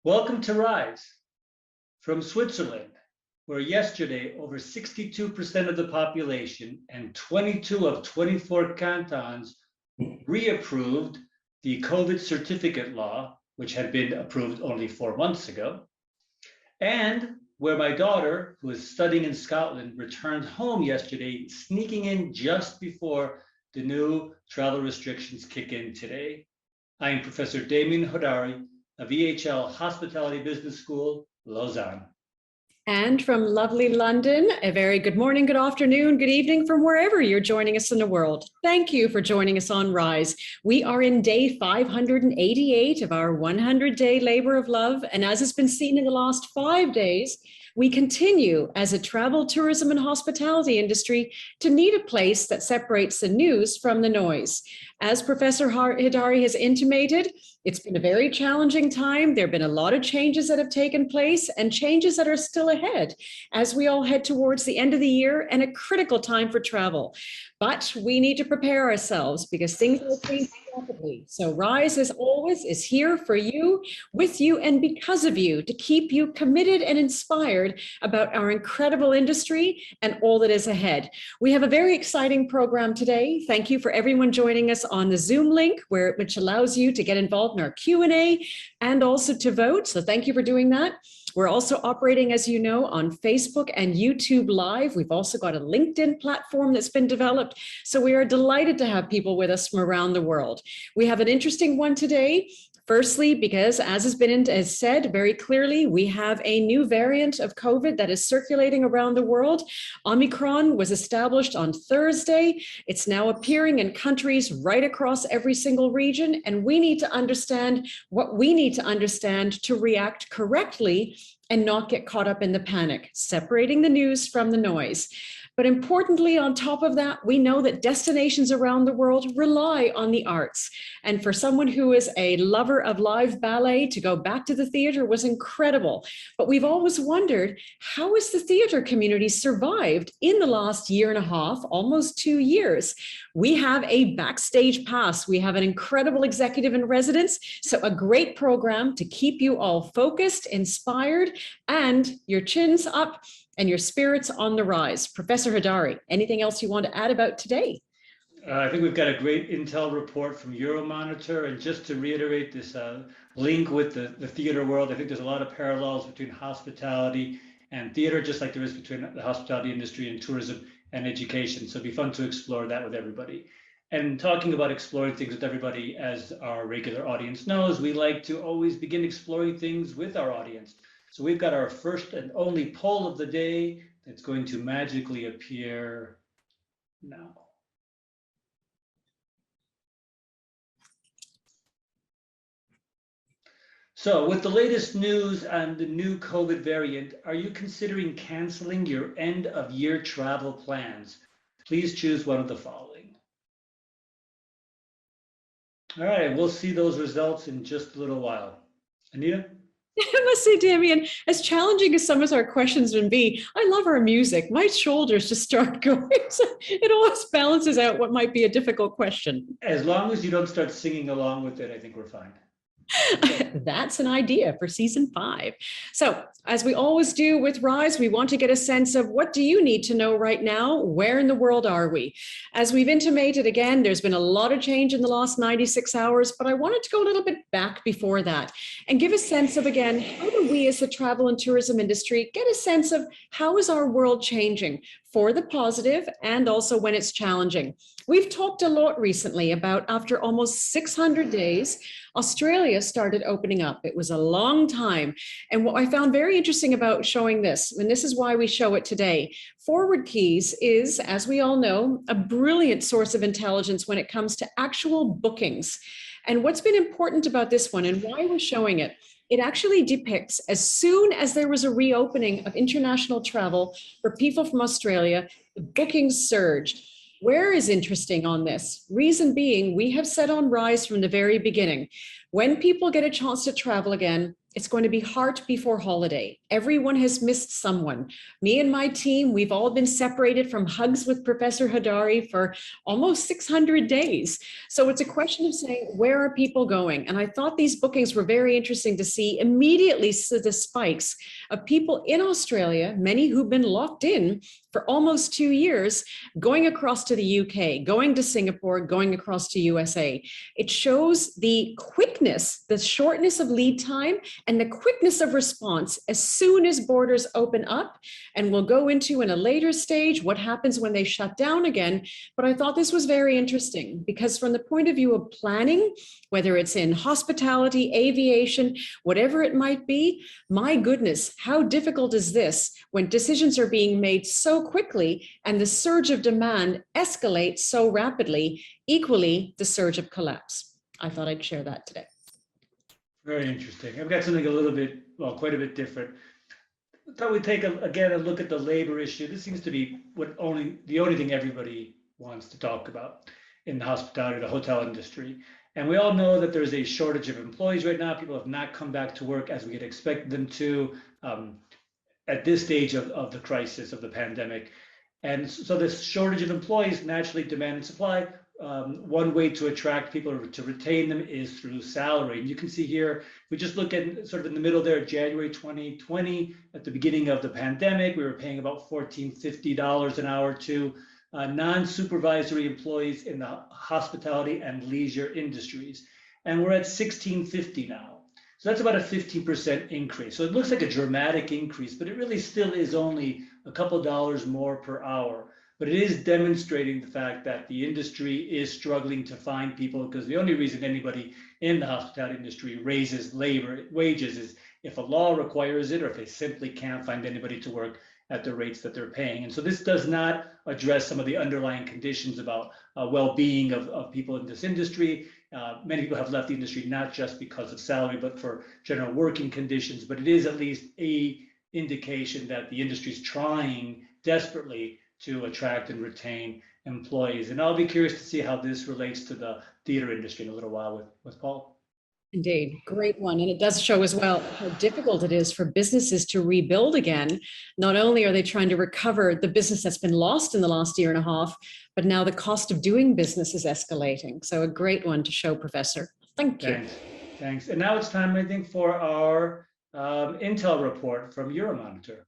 Welcome to Rise from Switzerland, where yesterday over 62% of the population and 22 of 24 cantons reapproved the COVID certificate law, which had been approved only 4 months ago, and where my daughter, who is studying in Scotland, returned home yesterday, sneaking in just before the new travel restrictions kick in today. I am Professor Demian Hodari of EHL Hospitality Business School, Lausanne. And from lovely London, a very good morning, good afternoon, good evening from wherever you're joining us in the world. Thank you for joining us on Rise. We are in day 588 of our 100-day labor of love. And as has been seen in the last 5 days, we continue as a travel, tourism, and hospitality industry to need a place that separates the news from the noise. As Professor Hodari has intimated, it's been a very challenging time. There have been a lot of changes that have taken place and changes that are still ahead as we all head towards the end of the year and a critical time for travel. But we need to prepare ourselves because things are changing rapidly. So Rise, as always, is here for you, with you, and because of you, to keep you committed and inspired about our incredible industry and all that is ahead. We have a very exciting program today. Thank you for everyone joining us on the Zoom link, which allows you to get involved in our Q&A and also to vote. So thank you for doing that. We're also operating, as you know, on Facebook and YouTube Live. We've also got a LinkedIn platform that's been developed. So we are delighted to have people with us from around the world. We have an interesting one today. Firstly, because as has been said very clearly, we have a new variant of COVID that is circulating around the world. Omicron was established on Thursday. It's now appearing in countries right across every single region, and we need to understand what we need to understand to react correctly and not get caught up in the panic, separating the news from the noise. But importantly, on top of that, we know that destinations around the world rely on the arts. And for someone who is a lover of live ballet, to go back to the theater was incredible. But we've always wondered, how has the theater community survived in the last year and a half, almost 2 years? We have a backstage pass. We have an incredible executive in residence. So a great program to keep you all focused, inspired, and your chins up and your spirits on the rise. Professor Hodari, anything else you want to add about today? I think we've got a great intel report from Euromonitor, and just to reiterate this link with the theater world, I think there's a lot of parallels between hospitality and theater, just like there is between the hospitality industry and tourism and education. So it'd be fun to explore that with everybody. And talking about exploring things with everybody, as our regular audience knows, we like to always begin exploring things with our audience. So we've got our first and only poll of the day that's going to magically appear now. So with the latest news on the new COVID variant, are you considering canceling your end of year travel plans? Please choose one of the following. All right, we'll see those results in just a little while. Anita? I must say, Demian, as challenging as some of our questions would be, I love our music. My shoulders just start going. So it always balances out what might be a difficult question. As long as you don't start singing along with it, I think we're fine. That's an idea for season 5. So as we always do with Rise, we want to get a sense of what do you need to know right now? Where in the world are we? As we've intimated, again, there's been a lot of change in the last 96 hours, but I wanted to go a little bit back before that and give a sense of, again, how do we as the travel and tourism industry get a sense of how is our world changing for the positive and also when it's challenging. We've talked a lot recently about after almost 600 days, Australia started opening up. It was a long time. And what I found very interesting about showing this, and this is why we show it today, Forward Keys is, as we all know, a brilliant source of intelligence when it comes to actual bookings. And what's been important about this one and why we're showing it, it actually depicts as soon as there was a reopening of international travel for people from Australia, the bookings surged. Where is interesting on this? Reason being, we have said on Rise from the very beginning, when people get a chance to travel again, It's going to be heart before holiday. Everyone has missed someone. Me and my team, we've all been separated from hugs with Professor Hodari for almost 600 days. So it's a question of saying, where are people going? And I thought these bookings were very interesting to see immediately the spikes of people in Australia, many who've been locked in for almost 2 years, going across to the UK, going to Singapore, going across to USA. It shows the quickness, the shortness of lead time, and the quickness of response as soon as borders open up. And we'll go into in a later stage what happens when they shut down again. But I thought this was very interesting because from the point of view of planning, whether it's in hospitality, aviation, whatever it might be, my goodness, how difficult is this when decisions are being made so quickly and the surge of demand escalates so rapidly, equally the surge of collapse. I thought I'd share that today. Very interesting. I've got something a little bit, well, quite a bit different. I thought we'd take again a look at the labor issue. This seems to be the only thing everybody wants to talk about in the hospitality, the hotel industry. And we all know that there's a shortage of employees right now. People have not come back to work as we had expected them to at this stage of the crisis of the pandemic. And so this shortage of employees naturally demand and supply. One way to attract people or to retain them is through salary. And you can see here, we just look at sort of in the middle there, January 2020, at the beginning of the pandemic, we were paying about $14.50 an hour to non-supervisory employees in the hospitality and leisure industries. And we're at $16.50 now. So that's about a 15% increase. So it looks like a dramatic increase, but it really still is only a couple dollars more per hour. But it is demonstrating the fact that the industry is struggling to find people, because the only reason anybody in the hospitality industry raises labor wages is if a law requires it or if they simply can't find anybody to work at the rates that they're paying. And so this does not address some of the underlying conditions about well-being of people in this industry. Many people have left the industry not just because of salary, but for general working conditions. But it is at least a indication that the industry is trying desperately to attract and retain employees. And I'll be curious to see how this relates to the theater industry in a little while with Paul. Indeed, great one. And it does show as well how difficult it is for businesses to rebuild again. Not only are they trying to recover the business that's been lost in the last year and a half, but now the cost of doing business is escalating. So a great one to show, Professor. Thank you. Thanks. And now it's time, I think, for our Intel report from Euromonitor.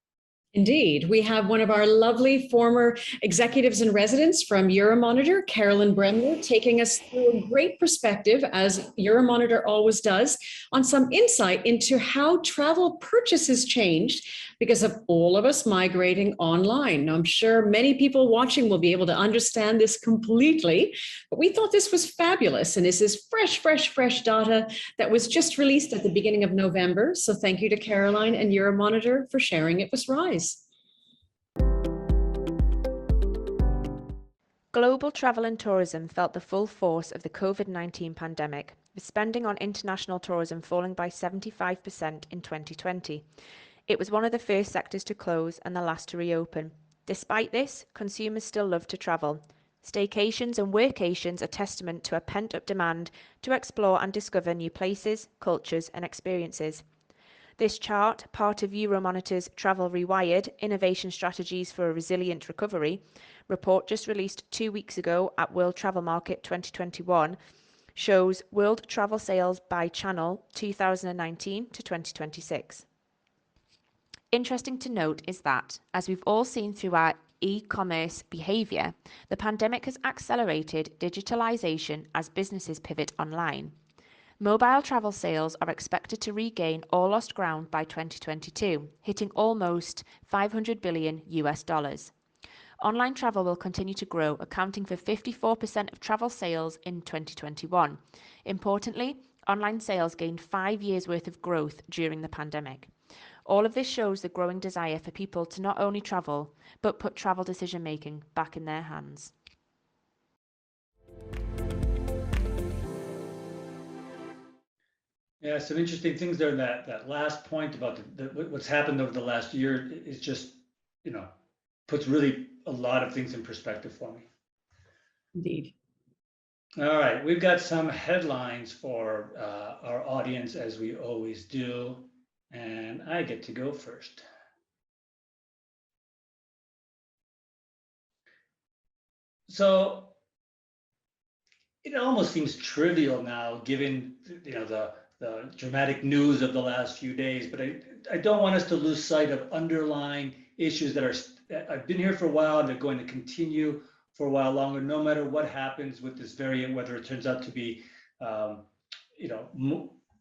Indeed. We have one of our lovely former executives in residence from Euromonitor, Carolyn Bremner, taking us through a great perspective, as Euromonitor always does, on some insight into how travel purchases changed because of all of us migrating online. Now, I'm sure many people watching will be able to understand this completely, but we thought this was fabulous. And this is fresh data that was just released at the beginning of November. So thank you to Caroline and Euromonitor for sharing it with Rise. Global travel and tourism felt the full force of the COVID-19 pandemic, with spending on international tourism falling by 75% in 2020. It was one of the first sectors to close and the last to reopen. Despite this, consumers still love to travel. Staycations and workations are testament to a pent-up demand to explore and discover new places, cultures, and experiences. This chart, part of Euromonitor's Travel Rewired, Innovation Strategies for a Resilient Recovery report just released 2 weeks ago at World Travel Market 2021, shows world travel sales by channel 2019 to 2026. Interesting to note is that, as we've all seen through our e-commerce behaviour, the pandemic has accelerated digitalisation as businesses pivot online. Mobile travel sales are expected to regain all lost ground by 2022, hitting almost $500 billion. Online travel will continue to grow, accounting for 54% of travel sales in 2021. Importantly, online sales gained 5 years' worth of growth during the pandemic. All of this shows the growing desire for people to not only travel, but put travel decision-making back in their hands. Yeah, some interesting things there. That last point about what's happened over the last year is just, puts really a lot of things in perspective for me. Indeed. All right, we've got some headlines for our audience, as we always do. And I get to go first. So it almost seems trivial now, given the dramatic news of the last few days, but I don't want us to lose sight of underlying issues that I've been here for a while and they're going to continue for a while longer, no matter what happens with this variant, whether it turns out to be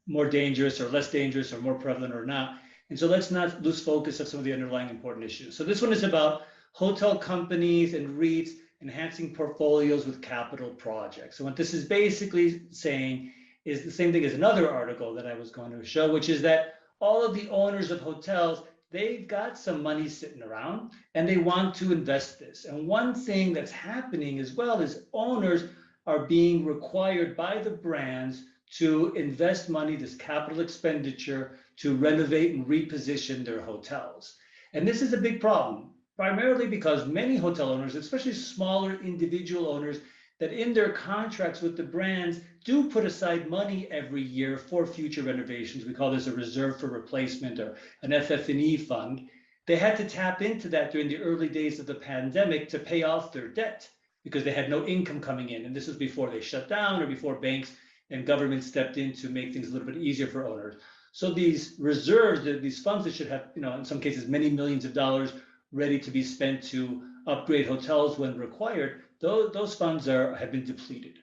more dangerous or less dangerous or more prevalent or not. And so let's not lose focus of some of the underlying important issues. So this one is about hotel companies and REITs enhancing portfolios with capital projects. So what this is basically saying is the same thing as another article that I was going to show, which is that all of the owners of hotels, they've got some money sitting around and they want to invest this. And one thing that's happening as well is owners are being required by the brands to invest money, this capital expenditure, to renovate and reposition their hotels. And this is a big problem, primarily because many hotel owners, especially smaller individual owners, that in their contracts with the brands do put aside money every year for future renovations. We call this a reserve for replacement or an FF&E fund. They had to tap into that during the early days of the pandemic to pay off their debt because they had no income coming in. And this was before they shut down or before banks and government stepped in to make things a little bit easier for owners. So these reserves, these funds that should have, in some cases, many millions of dollars ready to be spent to upgrade hotels when required, those funds have been depleted.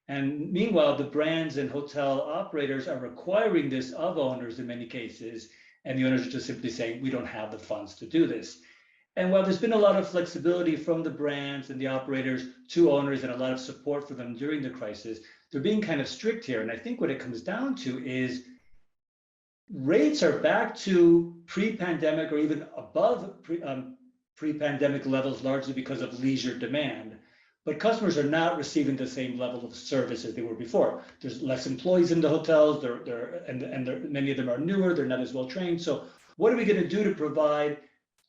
And meanwhile, the brands and hotel operators are requiring this of owners in many cases, and the owners are just simply saying, we don't have the funds to do this. And while there's been a lot of flexibility from the brands and the operators to owners and a lot of support for them during the crisis, they're being kind of strict here. And I think what it comes down to is rates are back to pre-pandemic or even above pre-pandemic levels, largely because of leisure demand. But customers are not receiving the same level of service as they were before. There's less employees in the hotels, many of them are newer, they're not as well trained. So what are we going to do to provide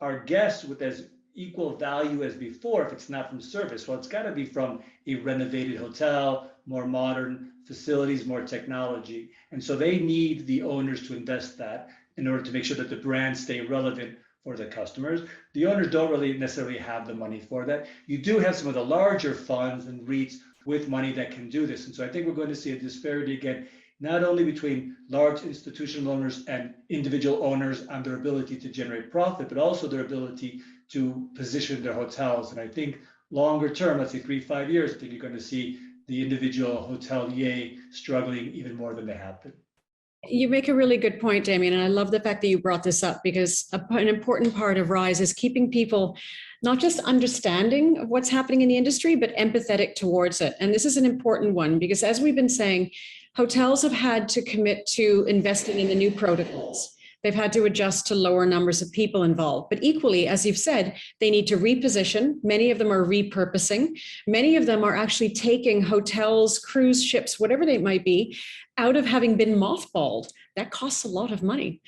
our guests with as equal value as before if it's not from service? Well, it's got to be from a renovated hotel, more modern facilities, more technology. And so they need the owners to invest that in order to make sure that the brands stay relevant for the customers. The owners don't really necessarily have the money for that. You do have some of the larger funds and REITs with money that can do this. And so I think we're going to see a disparity again, not only between large institutional owners and individual owners on their ability to generate profit, but also their ability to position their hotels. And I think longer term, let's say 3-5 years, I think you're going to see the individual hotelier struggling even more than they have been. You make a really good point, Demian, and I love the fact that you brought this up because an important part of RISE is keeping people not just understanding of what's happening in the industry, but empathetic towards it. And this is an important one because as we've been saying, hotels have had to commit to investing in the new protocols. They've had to adjust to lower numbers of people involved. But equally, as you've said, they need to reposition. Many of them are repurposing. Many of them are actually taking hotels, cruise ships, whatever they might be, out of having been mothballed. That costs a lot of money.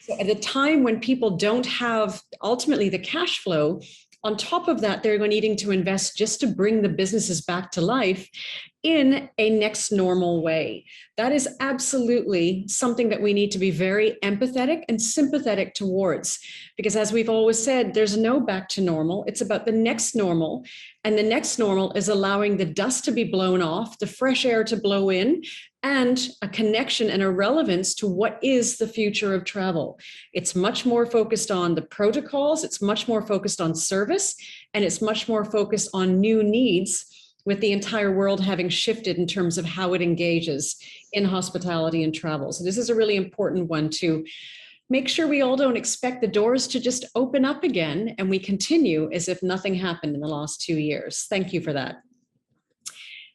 So at a time when people don't have ultimately the cash flow, on top of that, they're needing to invest just to bring the businesses back to life in a next normal way. That is absolutely something that we need to be very empathetic and sympathetic towards, because as we've always said, there's no back to normal. It's about the next normal. And the next normal is allowing the dust to be blown off, the fresh air to blow in, and a connection and a relevance to what is the future of travel. It's much more focused on the protocols, it's much more focused on service, and it's much more focused on new needs, with the entire world having shifted in terms of how it engages in hospitality and travel. So this is a really important one to make sure we all don't expect the doors to just open up again and we continue as if nothing happened in the last 2 years. Thank you for that.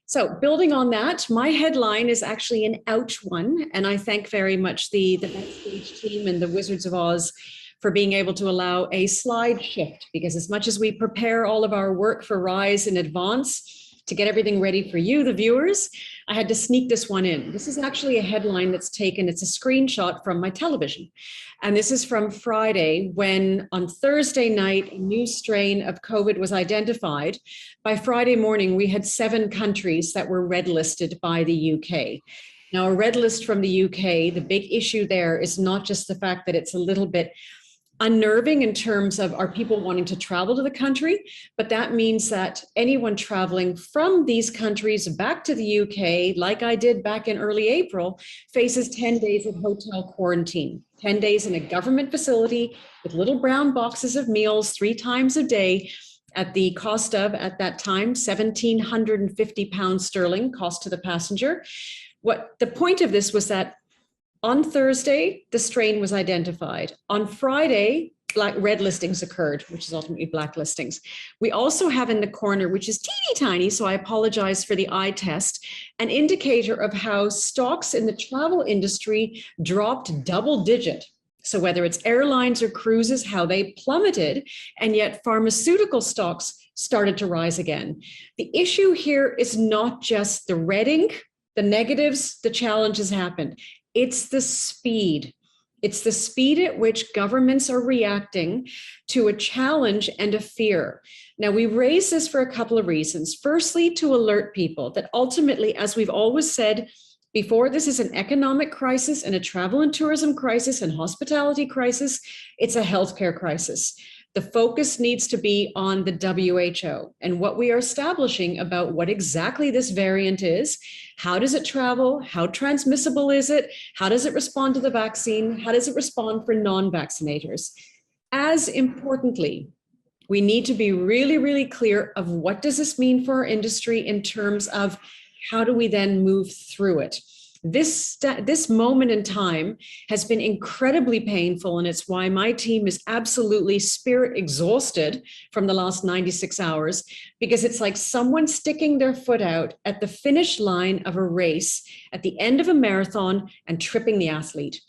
So building on that, my headline is actually an ouch one, and I thank very much the Backstage team and the Wizards of Oz for being able to allow a slide shift, because as much as we prepare all of our work for RISE in advance, to get everything ready for you, the viewers, I had to sneak this one in. This is actually a headline that's taken, it's a screenshot from my television. And this is from Friday, when on Thursday night, a new strain of COVID was identified. By Friday morning, we had 7 countries that were red listed by the UK. Now, a red list from the UK, the big issue there is not just the fact that it's a little bit unnerving in terms of are people wanting to travel to the country, but that means that anyone traveling from these countries back to the UK, like I did back in early April, faces 10 days of hotel quarantine, 10 days in a government facility with little brown boxes of meals 3 times a day at the cost of, at that time, £1,750 sterling cost to the passenger. What the point of this was that on Thursday, the strain was identified. On Friday, red listings occurred, which is ultimately black listings. We also have in the corner, which is teeny tiny, so I apologize for the eye test, an indicator of how stocks in the travel industry dropped double digit. So whether it's airlines or cruises, how they plummeted, and yet pharmaceutical stocks started to rise again. The issue here is not just the red ink, the negatives, the challenges happened. It's the speed. It's the speed at which governments are reacting to a challenge and a fear. Now, we raise this for a couple of reasons. Firstly, to alert people that ultimately, as we've always said before, this is an economic crisis and a travel and tourism crisis and hospitality crisis. It's a healthcare crisis. The focus needs to be on the WHO and what we are establishing about what exactly this variant is. How does it travel? How transmissible is it? How does it respond to the vaccine? How does it respond for non-vaccinators? As importantly, we need to be really, really clear of what does this mean for our industry in terms of how do we then move through it? This moment in time has been incredibly painful, and it's why my team is absolutely spirit exhausted from the last 96 hours, because it's like someone sticking their foot out at the finish line of a race at the end of a marathon and tripping the athlete.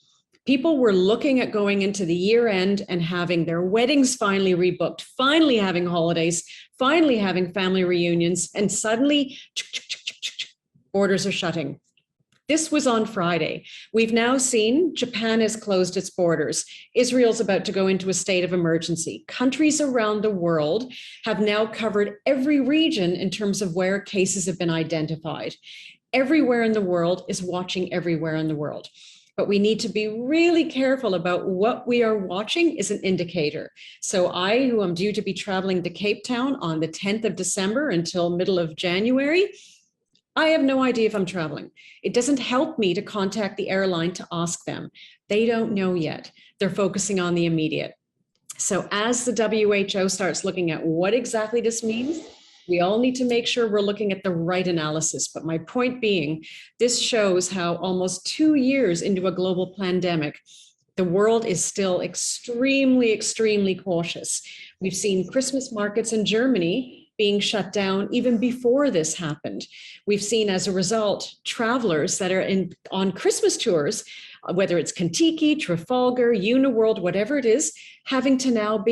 People were looking at going into the year end and having their weddings finally rebooked, finally having holidays, finally having family reunions, and suddenly borders are shutting. This was on Friday. We've now seen Japan has closed its borders. Israel's about to go into a state of emergency. Countries around the world have now covered every region in terms of where cases have been identified. Everywhere in the world is watching everywhere in the world. But we need to be really careful about what we are watching is an indicator. So I, who am due to be traveling to Cape Town on the 10th of December until middle of January, I have no idea if I'm traveling. It doesn't help me to contact the airline to ask them. They don't know yet. They're focusing on the immediate. So as the WHO starts looking at what exactly this means, we all need to make sure we're looking at the right analysis. But my point being, this shows how almost 2 years into a global pandemic, the world is still extremely, extremely cautious. We've seen Christmas markets in Germany being shut down even before this happened. We've seen, as a result, travelers that are on Christmas tours, whether it's Kentucky, Trafalgar, Uniworld, whatever it is, having to now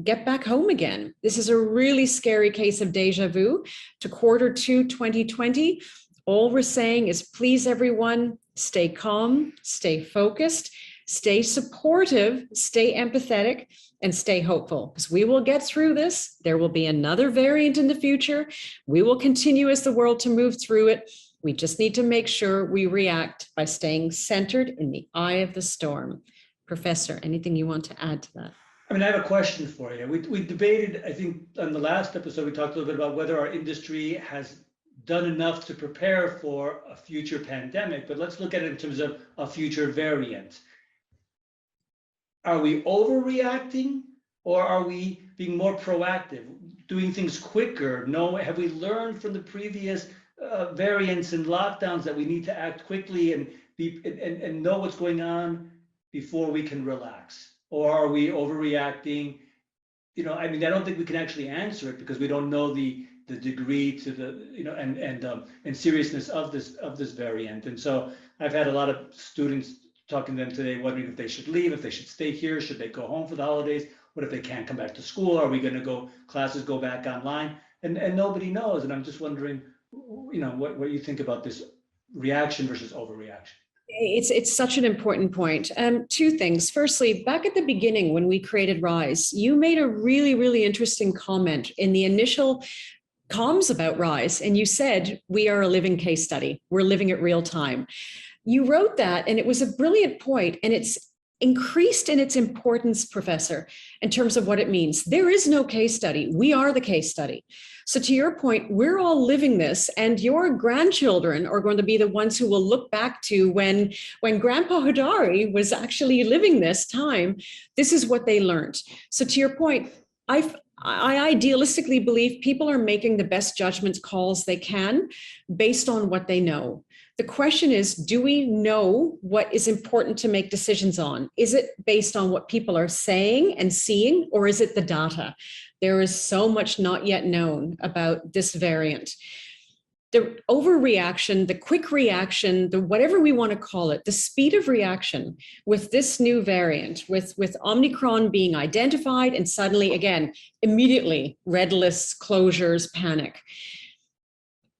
get back home again. This is a really scary case of deja vu to Q2 2020. All we're saying is, please, everyone, stay calm, stay focused, stay supportive, stay empathetic, and stay hopeful, because we will get through this. There will be another variant in the future. We will continue as the world to move through it. We just need to make sure we react by staying centered in the eye of the storm. Professor, anything you want to add to that? I mean, I have a question for you. We debated, I think on the last episode, we talked a little bit about whether our industry has done enough to prepare for a future pandemic, but let's look at it in terms of a future variant. Are we overreacting, or are we being more proactive, doing things quicker? Have we learned from the previous variants and lockdowns that we need to act quickly and know what's going on before we can relax? Or are we overreacting? I mean, I don't think we can actually answer it because we don't know the degree to the and seriousness of this variant. And so I've had a lot of students talking to them today, wondering if they should leave, if they should stay here, should they go home for the holidays? What if they can't come back to school? Are we going to classes go back online? And nobody knows. And I'm just wondering, what you think about this reaction versus overreaction. It's such an important point. 2 things. Firstly, back at the beginning when we created RISE, you made a really, really interesting comment in the initial comms about RISE. And you said, we are a living case study. We're living it real time. You wrote that, and it was a brilliant point, and it's increased in its importance, Professor, in terms of what it means. There is no case study. We are the case study. So to your point, we're all living this, and your grandchildren are going to be the ones who will look back to when Grandpa Hodari was actually living this time. This is what they learned. So to your point, I idealistically believe people are making the best judgment calls they can based on what they know. The question is, do we know what is important to make decisions on? Is it based on what people are saying and seeing, or is it the data? There is so much not yet known about this variant. The overreaction, the quick reaction, the whatever we want to call it, the speed of reaction with this new variant, with Omicron being identified and suddenly, again, immediately red lists, closures, panic.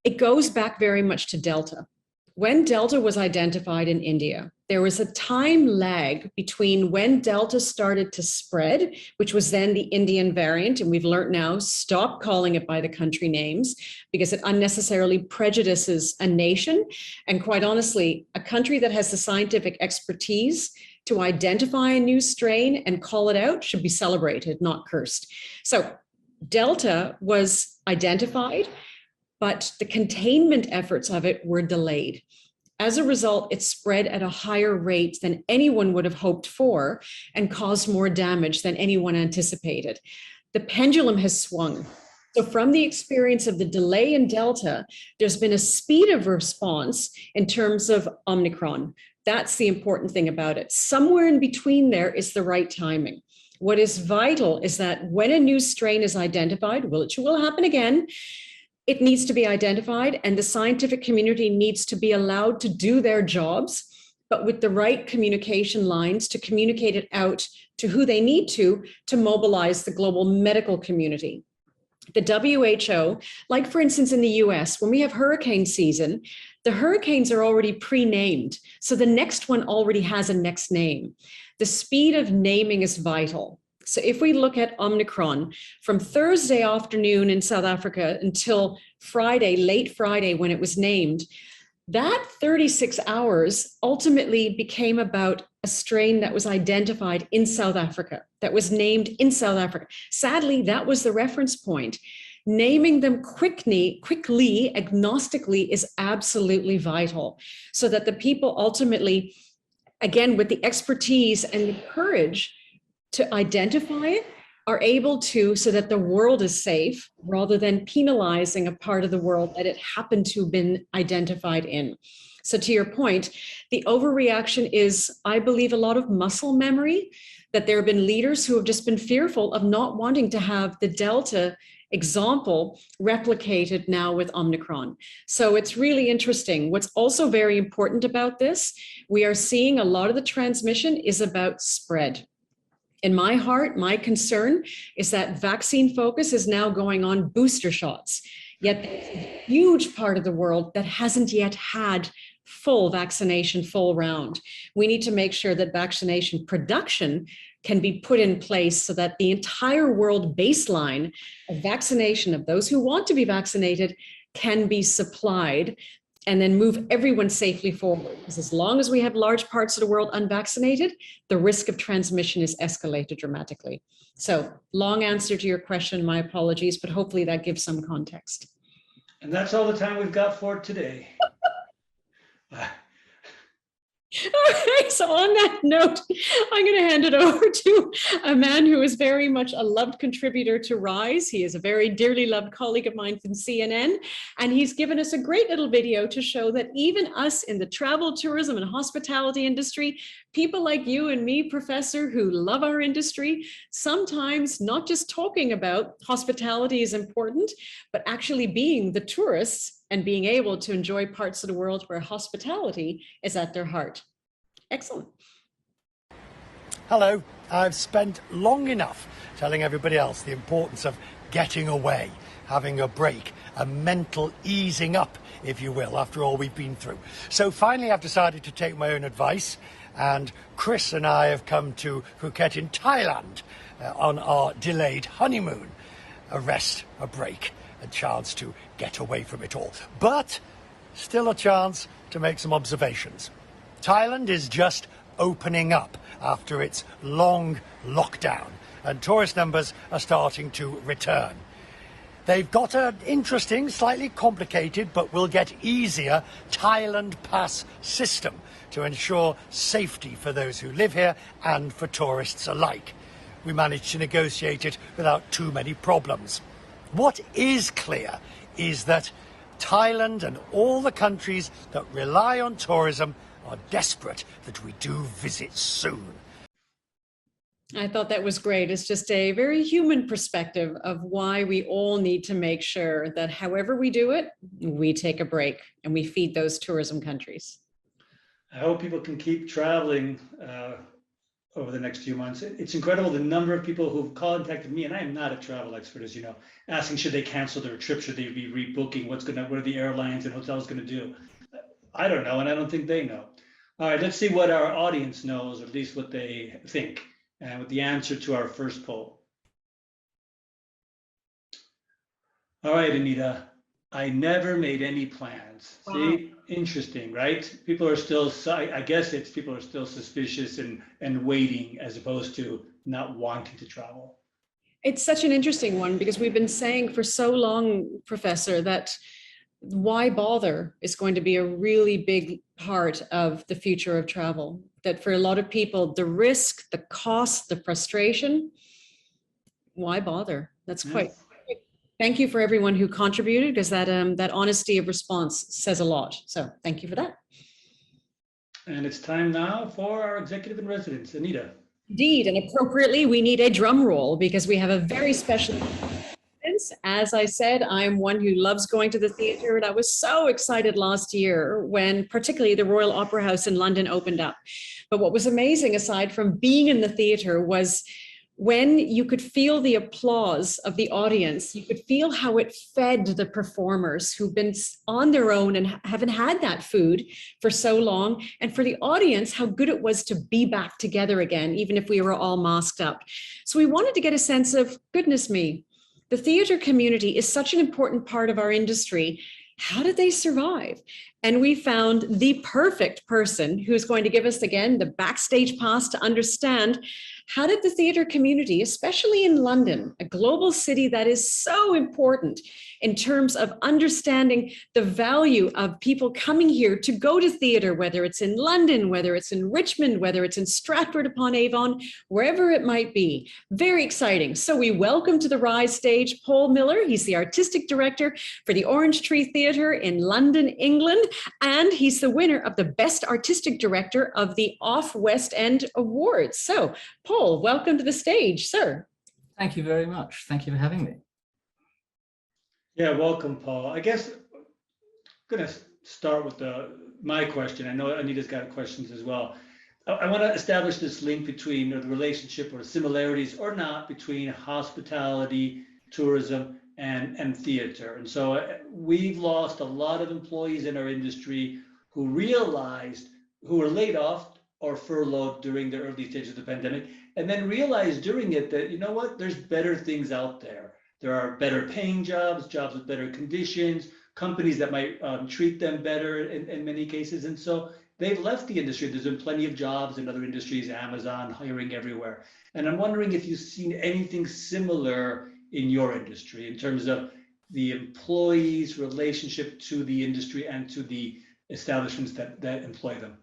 It goes back very much to Delta. When Delta was identified in India, there was a time lag between when Delta started to spread, which was then the Indian variant, and we've learned now, stop calling it by the country names because it unnecessarily prejudices a nation. And quite honestly, a country that has the scientific expertise to identify a new strain and call it out should be celebrated, not cursed. So Delta was identified, but the containment efforts of it were delayed. As a result, it spread at a higher rate than anyone would have hoped for and caused more damage than anyone anticipated. The pendulum has swung. So from the experience of the delay in Delta, there's been a speed of response in terms of Omicron. That's the important thing about it. Somewhere in between there is the right timing. What is vital is that when a new strain is identified, which will happen again, it needs to be identified, and the scientific community needs to be allowed to do their jobs, but with the right communication lines to communicate it out to who they need to mobilize the global medical community. The WHO, like for instance in the US, when we have hurricane season, the hurricanes are already pre-named. So the next one already has a next name. The speed of naming is vital. So if we look at Omicron from Thursday afternoon in South Africa until Friday, late Friday, when it was named, that 36 hours ultimately became about a strain that was identified in South Africa, that was named in South Africa. Sadly, that was the reference point. Naming them quickly, agnostically is absolutely vital so that the people ultimately, again, with the expertise and the courage to identify it, are able to, so that the world is safe, rather than penalizing a part of the world that it happened to have been identified in. So to your point, the overreaction is, I believe, a lot of muscle memory, that there have been leaders who have just been fearful of not wanting to have the Delta example replicated now with Omicron. So it's really interesting. What's also very important about this, we are seeing a lot of the transmission is about spread. In my heart, my concern is that vaccine focus is now going on booster shots, yet there's a huge part of the world that hasn't yet had full vaccination, full round. We need to make sure that vaccination production can be put in place so that the entire world baseline of vaccination of those who want to be vaccinated can be supplied, and then move everyone safely forward. Because as long as we have large parts of the world unvaccinated, the risk of transmission is escalated dramatically. So long answer to your question, my apologies, but hopefully that gives some context. And that's all the time we've got for today. All right, so on that note, I'm going to hand it over to a man who is very much a loved contributor to RISE. He is a very dearly loved colleague of mine from CNN, and he's given us a great little video to show that even us in the travel, tourism, and hospitality industry, people like you and me, Professor, who love our industry, sometimes not just talking about hospitality is important, but actually being the tourists and being able to enjoy parts of the world where hospitality is at their heart. Excellent. Hello. I've spent long enough telling everybody else the importance of getting away, having a break, a mental easing up, if you will, after all we've been through. So finally I've decided to take my own advice, and Chris and I have come to Phuket in Thailand on our delayed honeymoon. A rest, a break, a chance to get away from it all, but still a chance to make some observations. Thailand is just opening up after its long lockdown, and tourist numbers are starting to return. They've got an interesting, slightly complicated, but will get easier Thailand Pass system to ensure safety for those who live here and for tourists alike. We managed to negotiate it without too many problems. What is clear is that Thailand and all the countries that rely on tourism are desperate that we do visit soon. I thought that was great. It's just a very human perspective of why we all need to make sure that however we do it, we take a break and we feed those tourism countries. I hope people can keep traveling over the next few months. It's incredible the number of people who've contacted me, and I am not a travel expert, as you know, asking should they cancel their trip, should they be rebooking, what are the airlines and hotels going to do? I don't know, and I don't think they know. All right, let's see what our audience knows, or at least what they think, and with the answer to our first poll. All right, Anita, I never made any plans. Wow. See, interesting, right? People are still, I guess it's people are still suspicious and waiting as opposed to not wanting to travel. It's such an interesting one because we've been saying for so long, Professor, that why bother is going to be a really big part of the future of travel. That for a lot of people, the risk, the cost, the frustration, why bother? That's quite. Thank you for everyone who contributed, because that honesty of response says a lot. So thank you for that. And it's time now for our executive in residence, Anita. Indeed, and appropriately, we need a drum roll because we have a very special. As I said, I'm one who loves going to the theatre, and I was so excited last year when particularly the Royal Opera House in London opened up. But what was amazing, aside from being in the theatre, was when you could feel the applause of the audience, you could feel how it fed the performers who've been on their own and haven't had that food for so long. And for the audience, how good it was to be back together again, even if we were all masked up. So we wanted to get a sense of, goodness me, the theatre community is such an important part of our industry. How did they survive? And we found the perfect person who's going to give us, again, the backstage pass to understand how did the theatre community, especially in London, a global city that is so important in terms of understanding the value of people coming here to go to theatre, whether it's in London, whether it's in Richmond, whether it's in Stratford-upon-Avon, wherever it might be. Very exciting. So we welcome to the Rise stage Paul Miller. He's the artistic director for the Orange Tree Theatre in London, England, and he's the winner of the Best Artistic Director of the Off West End Awards. So, Paul, welcome to the stage, sir. Thank you very much. Thank you for having me. Yeah, welcome, Paul. I guess I'm going to start with my question. I know Anita's got questions as well. I want to establish this link between the relationship or similarities or not between hospitality, tourism, and theater. And so we've lost a lot of employees in our industry who were laid off or furloughed during the early stages of the pandemic, and then realized during it that, you know what, there's better things out there. There are better paying jobs with better conditions, companies that might treat them better in many cases. And so they've left the industry. There's been plenty of jobs in other industries, Amazon, hiring everywhere. And I'm wondering if you've seen anything similar in your industry in terms of the employees' relationship to the industry and to the establishments that employ them.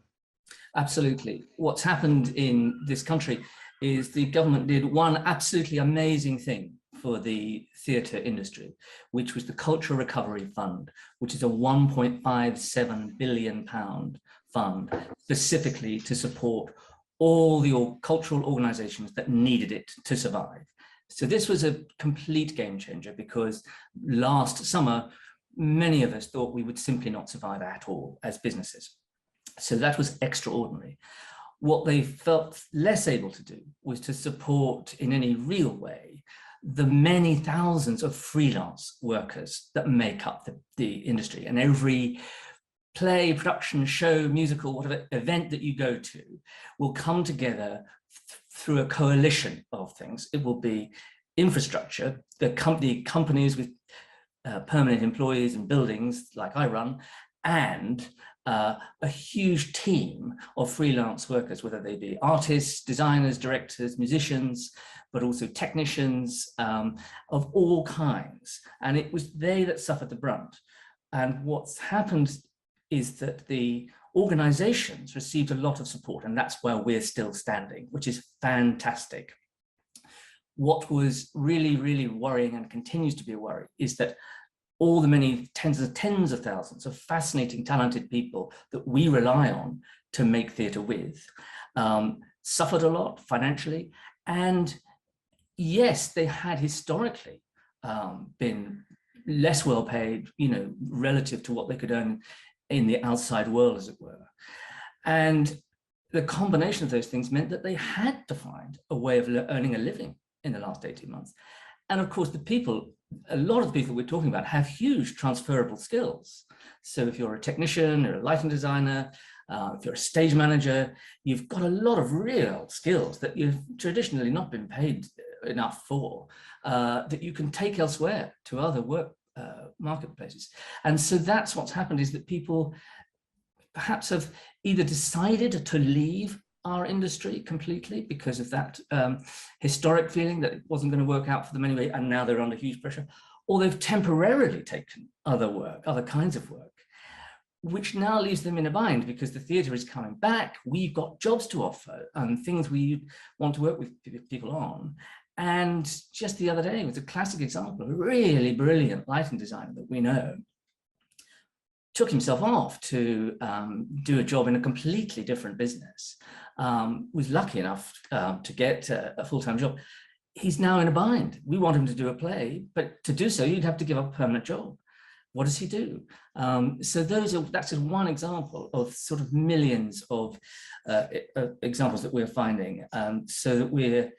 Absolutely. What's happened in this country is the government did one absolutely amazing thing for the theatre industry, which was the Cultural Recovery Fund, which is a £1.57 billion fund specifically to support all the cultural organisations that needed it to survive. So this was a complete game changer because last summer, many of us thought we would simply not survive at all as businesses. So that was extraordinary. What they felt less able to do was to support in any real way the many thousands of freelance workers that make up the industry. And every play, production, show, musical, whatever event that you go to will come together through a coalition of things. It will be infrastructure, the companies with permanent employees and buildings like I run, and a huge team of freelance workers, whether they be artists, designers, directors, musicians, but also technicians of all kinds. And it was they that suffered the brunt. And what's happened is that the organizations received a lot of support, and that's where we're still standing, which is fantastic. What was really, really worrying and continues to be a worry is that all the many tens of thousands of fascinating, talented people that we rely on to make theatre with suffered a lot financially. And yes, they had historically been less well paid, relative to what they could earn in the outside world, as it were. And the combination of those things meant that they had to find a way of earning a living in the last 18 months. And of course, a lot of the people we're talking about have huge transferable skills. So if you're a technician or a lighting designer, if you're a stage manager, you've got a lot of real skills that you've traditionally not been paid enough for, that you can take elsewhere to other work marketplaces. And so that's what's happened, is that people perhaps have either decided to leave our industry completely because of that historic feeling that it wasn't going to work out for them anyway, and now they're under huge pressure, or they've temporarily taken other work, other kinds of work, which now leaves them in a bind because the theatre is coming back. We've got jobs to offer and things we want to work with people on. And just the other day was a classic example of a really brilliant lighting designer that we know took himself off to do a job in a completely different business, was lucky enough to get a full-time job. He's now in a bind. We want him to do a play, but to do so, you'd have to give up a permanent job. What does he do? So that's just one example of sort of millions of examples that we're finding. So that we're,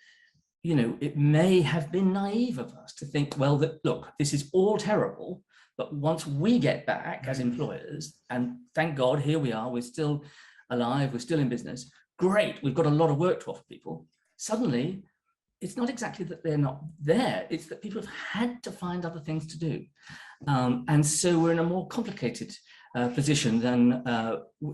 it may have been naive of us to think, well, look, this is all terrible, but once we get back as employers, and thank God, here we are, we're still alive, we're still in business, great, we've got a lot of work to offer people. Suddenly, it's not exactly that they're not there, it's that people have had to find other things to do. And so we're in a more complicated position than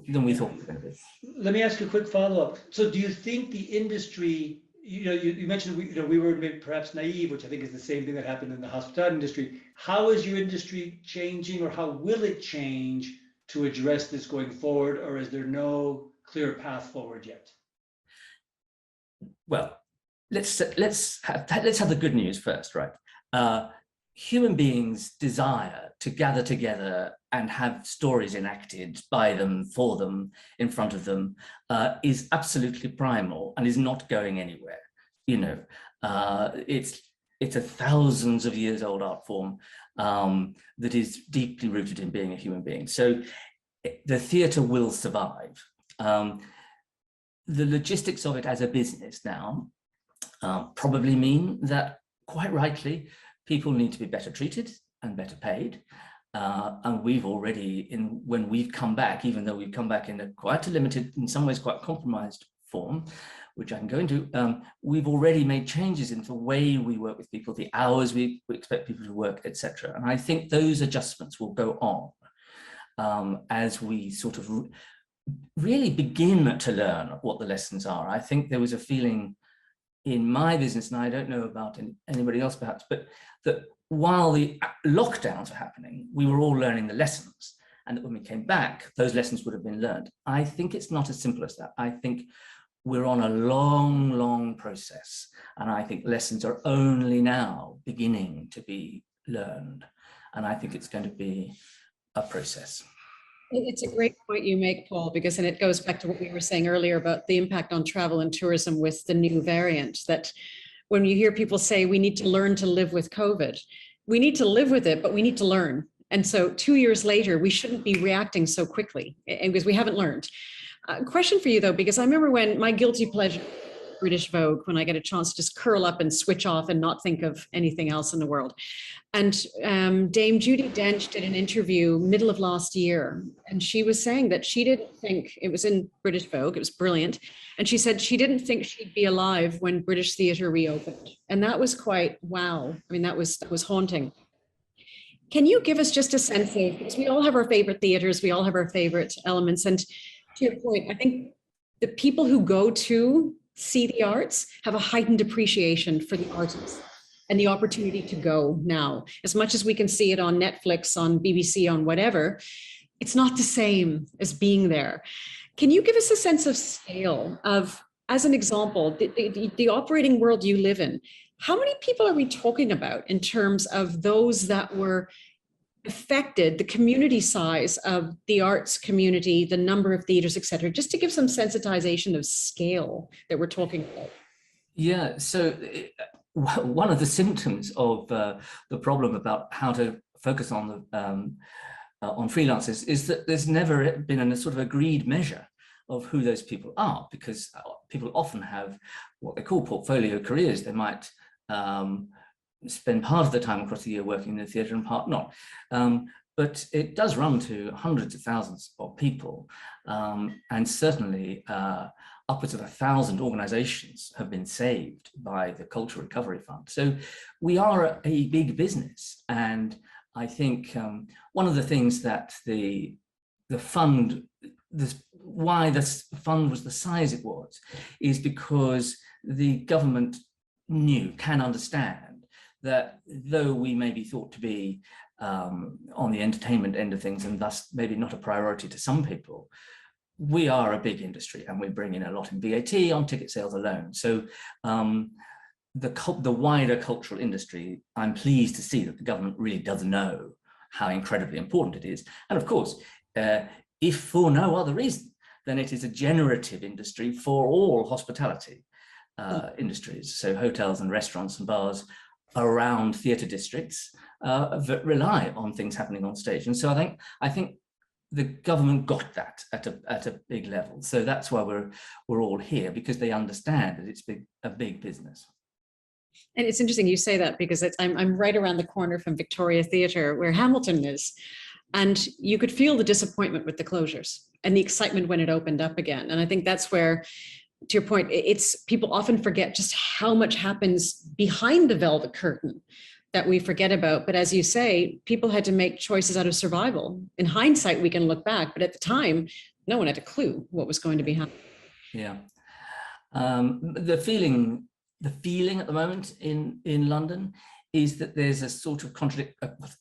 we thought we were going to be. Let me ask you a quick follow-up. So do you think the industry, you mentioned we were maybe perhaps naive, which I think is the same thing that happened in the hospitality industry. How is your industry changing, or how will it change to address this going forward, or is there no clear path forward yet? Well, let's have the good news first, right? Human beings' desire to gather together and have stories enacted by them, for them, in front of them, is absolutely primal and is not going anywhere. It's a thousands of years old art form that is deeply rooted in being a human being. So the theatre will survive. The logistics of it as a business now probably mean that, quite rightly, people need to be better treated and better paid. And we've already, when we've come back, even though we've come back in quite a limited, in some ways quite compromised form, which I can go into, we've already made changes in the way we work with people, the hours we expect people to work, etc. And I think those adjustments will go on as we sort of really begin to learn what the lessons are. I think there was a feeling in my business, and I don't know about anybody else perhaps, but that while the lockdowns were happening, we were all learning the lessons, and that when we came back, those lessons would have been learned. I think it's not as simple as that. I think we're on a long, long process, and I think lessons are only now beginning to be learned, and I think it's going to be a process. It's a great point you make, Paul, because then it goes back to what we were saying earlier about the impact on travel and tourism with the new variant, that when you hear people say we need to learn to live with COVID, we need to live with it, but we need to learn. And so 2 years later, we shouldn't be reacting so quickly because we haven't learned. Question for you, though, because I remember when my guilty pleasure, British Vogue, when I get a chance to just curl up and switch off and not think of anything else in the world. And Dame Judi Dench did an interview middle of last year, and she was saying that she didn't think, it was in British Vogue, it was brilliant, and she said she didn't think she'd be alive when British theatre reopened. And that was quite, wow. I mean, that was haunting. Can you give us just a sense of, because we all have our favorite theaters, we all have our favorite elements. And to your point, I think the people who go to see the arts have a heightened appreciation for the artists and the opportunity to go now. As much as we can see it on Netflix, on BBC, on whatever, it's not the same as being there. Can you give us a sense of scale of, as an example, the operating world you live in? How many people are we talking about in terms of those that were affected, the community size of the arts community, the number of theaters, et cetera, just to give some sensitization of scale that we're talking about? Yeah, so one of the symptoms of the problem about how to focus on freelancers is that there's never been a sort of agreed measure of who those people are, because people often have what they call portfolio careers. They might spend part of the time across the year working in the theatre and part not. But it does run to hundreds of thousands of people, and certainly upwards of 1,000 organisations have been saved by the Cultural Recovery Fund. So we are a big business, and I think one of the things that the fund, why this fund was the size it was, is because the government can understand that though we may be thought to be on the entertainment end of things and thus maybe not a priority to some people, we are a big industry and we bring in a lot in VAT on ticket sales alone. So the wider cultural industry, I'm pleased to see that the government really does know how incredibly important it is. And of course, if for no other reason, then it is a generative industry for all hospitality industries. So hotels and restaurants and bars around theatre districts that rely on things happening on stage. And so I think the government got that at a big level. So that's why we're all here, because they understand that it's a big business. And it's interesting you say that, because I'm right around the corner from Victoria Theatre, where Hamilton is. And you could feel the disappointment with the closures and the excitement when it opened up again. And I think that's where, to your point, it's people often forget just how much happens behind the velvet curtain that we forget about. But as you say, people had to make choices out of survival. In hindsight, we can look back, but at the time, no one had a clue what was going to be happening. Yeah. The feeling at the moment in London is that there's a sort of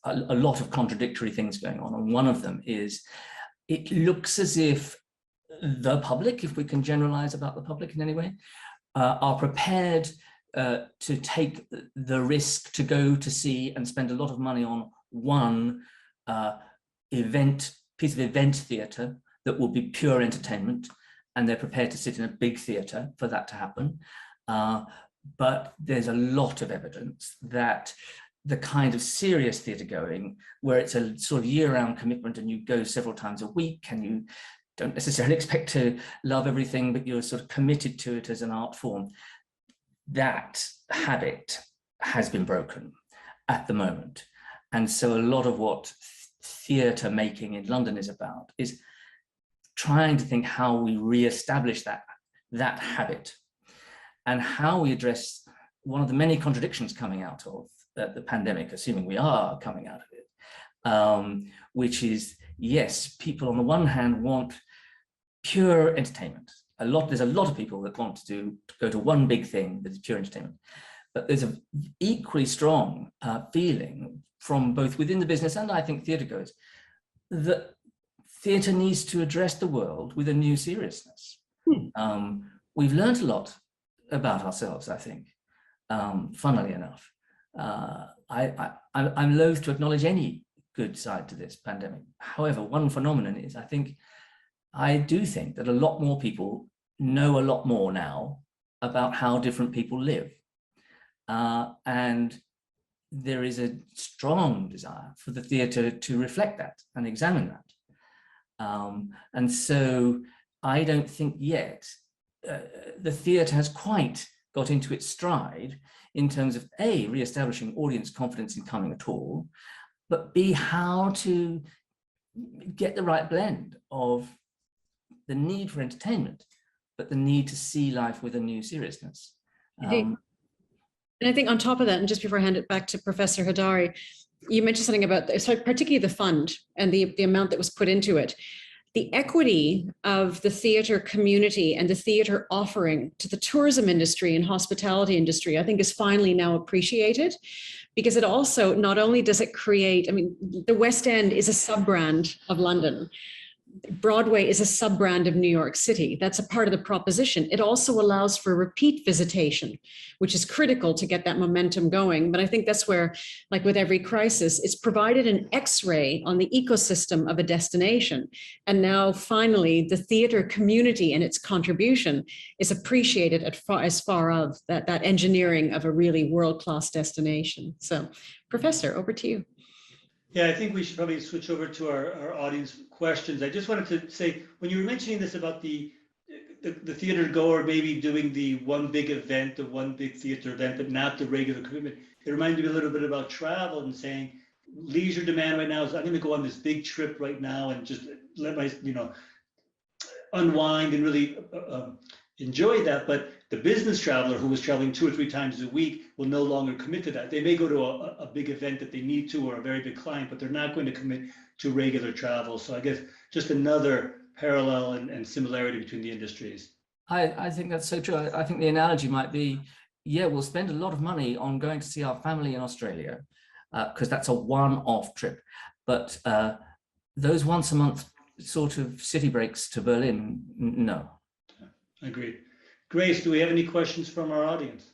a lot of contradictory things going on. And one of them is, it looks as if the public, if we can generalize about the public in any way, are prepared to take the risk to go to see and spend a lot of money on one piece of event theatre that will be pure entertainment, and they're prepared to sit in a big theatre for that to happen. But there's a lot of evidence that the kind of serious theatre going, where it's a sort of year-round commitment and you go several times a week and you don't necessarily expect to love everything, but you're sort of committed to it as an art form, that habit has been broken at the moment. And so a lot of what theatre making in London is about is trying to think how we re-establish that habit, and how we address one of the many contradictions coming out of the pandemic, assuming we are coming out of it, which is, yes, people on the one hand want pure entertainment. There's a lot of people that want to go to one big thing that is pure entertainment, but there's an equally strong feeling from both within the business and I think theatre goers that theatre needs to address the world with a new seriousness. We've learned a lot about ourselves, I think, funnily enough. I'm loath to acknowledge any good side to this pandemic. However, one phenomenon is, I do think that a lot more people know a lot more now about how different people live. And there is a strong desire for the theatre to reflect that and examine that. And so I don't think yet the theatre has quite got into its stride in terms of A, re-establishing audience confidence in coming at all, but B, how to get the right blend of the need for entertainment, but the need to see life with a new seriousness. And I think on top of that, and just before I hand it back to Professor Hodari, you mentioned something about, so particularly the fund and the amount that was put into it. The equity of the theatre community and the theatre offering to the tourism industry and hospitality industry, I think, is finally now appreciated, because it also, not only does it create, I mean, the West End is a sub-brand of London. Broadway is a sub-brand of New York City. That's a part of the proposition. It also allows for repeat visitation, which is critical to get that momentum going. But I think that's where, like with every crisis, it's provided an X-ray on the ecosystem of a destination. And now finally, the theater community and its contribution is appreciated as far of that engineering of a really world-class destination. So, Professor, over to you. Yeah, I think we should probably switch over to our audience questions. I just wanted to say, when you were mentioning this about the theater goer maybe doing the one big event, the one big theater event, but not the regular commitment, it reminded me a little bit about travel and saying leisure demand right now is, I'm going to go on this big trip right now and just let my, unwind and really enjoy that. But the business traveler who was traveling 2 or 3 times a week will no longer commit to that. They may go to a big event that they need to, or a very big client, but they're not going to commit to regular travel. So I guess just another parallel and similarity between the industries. I think that's so true. I think the analogy might be, yeah, we'll spend a lot of money on going to see our family in Australia because that's a one-off trip. But those once a month sort of city breaks to Berlin, no. Agreed. Grace, do we have any questions from our audience?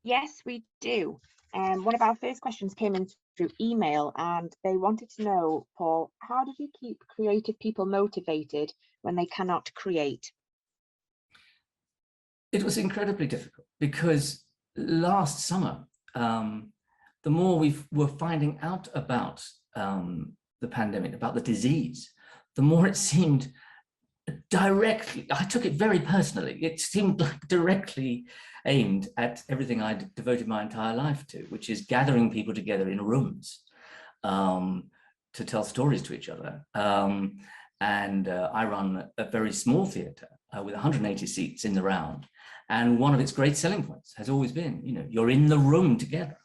Yes, we do. One of our first questions came in through email, and they wanted to know, Paul, how did you keep creative people motivated when they cannot create? It was incredibly difficult because last summer, the more we were finding out about the pandemic, about the disease, the more it seemed directly, I took it very personally. It seemed like directly aimed at everything I'd devoted my entire life to, which is gathering people together in rooms to tell stories to each other. And I run a very small theatre with 180 seats in the round. And one of its great selling points has always been, you're in the room together.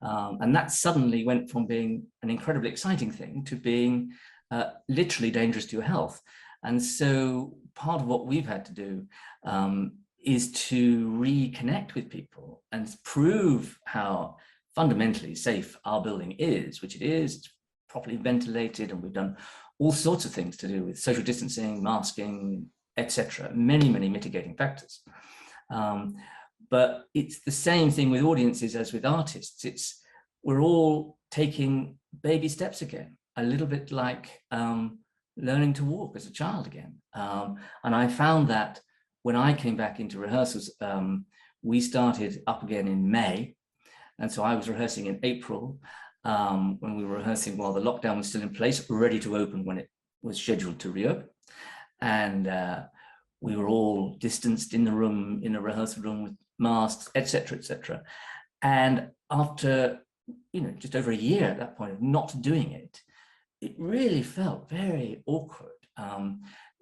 And that suddenly went from being an incredibly exciting thing to being literally dangerous to your health. And so part of what we've had to do is to reconnect with people and prove how fundamentally safe our building is, which it is. It's properly ventilated, and we've done all sorts of things to do with social distancing, masking, etc. Many, many mitigating factors. But it's the same thing with audiences as with artists. We're all taking baby steps again, a little bit like learning to walk as a child again. And I found that when I came back into rehearsals, we started up again in May. And so I was rehearsing in April when we were rehearsing while the lockdown was still in place, ready to open when it was scheduled to reopen. And we were all distanced in the room, in a rehearsal room with masks, etc., etc. And after, just over a year at that point of not doing it, it really felt very awkward.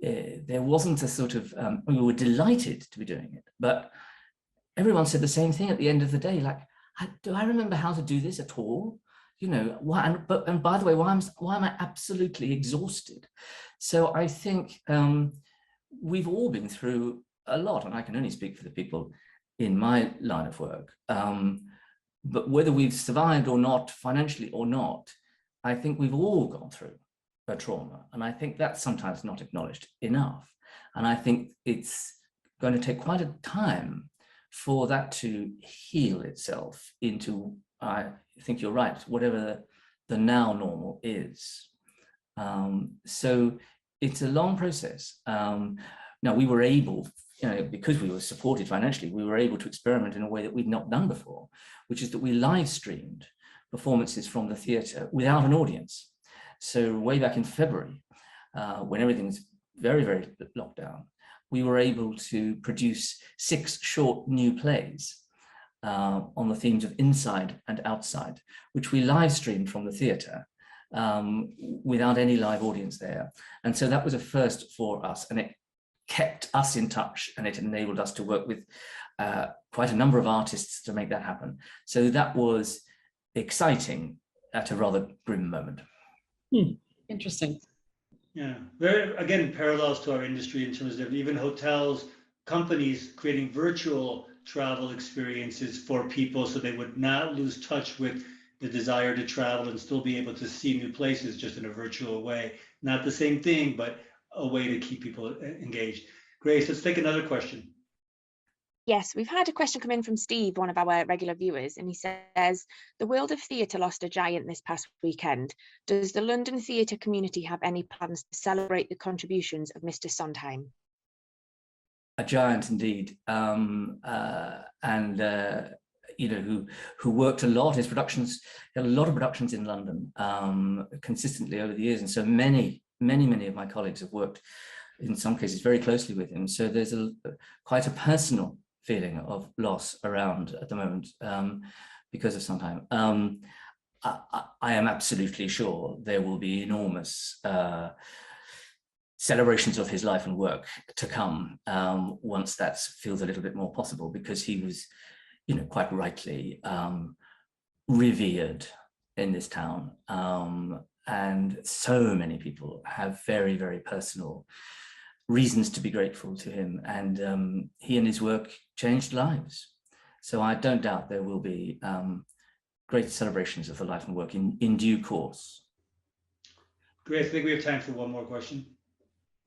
There wasn't a sort of, we were delighted to be doing it, but everyone said the same thing at the end of the day, like, do I remember how to do this at all? Why? And by the way, why am I absolutely exhausted? So I think we've all been through a lot, and I can only speak for the people in my line of work. But whether we've survived or not, financially or not, I think we've all gone through a trauma. And I think that's sometimes not acknowledged enough. And I think it's going to take quite a time for that to heal itself into, I think you're right, whatever the now normal is. So it's a long process. Now we were able, because we were supported financially, we were able to experiment in a way that we'd not done before, which is that we live streamed performances from the theatre without an audience. So way back in February, when everything was very, very locked down, we were able to produce 6 short new plays on the themes of inside and outside, which we live streamed from the theatre without any live audience there. And so that was a first for us, and it kept us in touch, and it enabled us to work with quite a number of artists to make that happen. So that was exciting at a rather grim moment. Interesting. Yeah, very, again, parallels to our industry in terms of even hotels, companies creating virtual travel experiences for people so they would not lose touch with the desire to travel and still be able to see new places just in a virtual way. Not the same thing, but a way to keep people engaged. Grace, let's take another question. Yes, we've had a question come in from Steve, one of our regular viewers, and he says, the world of theatre lost a giant this past weekend. Does the London theatre community have any plans to celebrate the contributions of Mr. Sondheim? A giant indeed, you know, who worked a lot. His productions, he had a lot of productions in London consistently over the years, and so many of my colleagues have worked in some cases very closely with him. So there's quite a personal feeling of loss around at the moment because of Sondheim. I am absolutely sure there will be enormous celebrations of his life and work to come once that feels a little bit more possible, because he was, you know, quite rightly revered in this town, and so many people have very, very personal reasons to be grateful to him, and he and his work changed lives. So I don't doubt there will be great celebrations of the life and work in due course. Grace, I think we have time for one more question.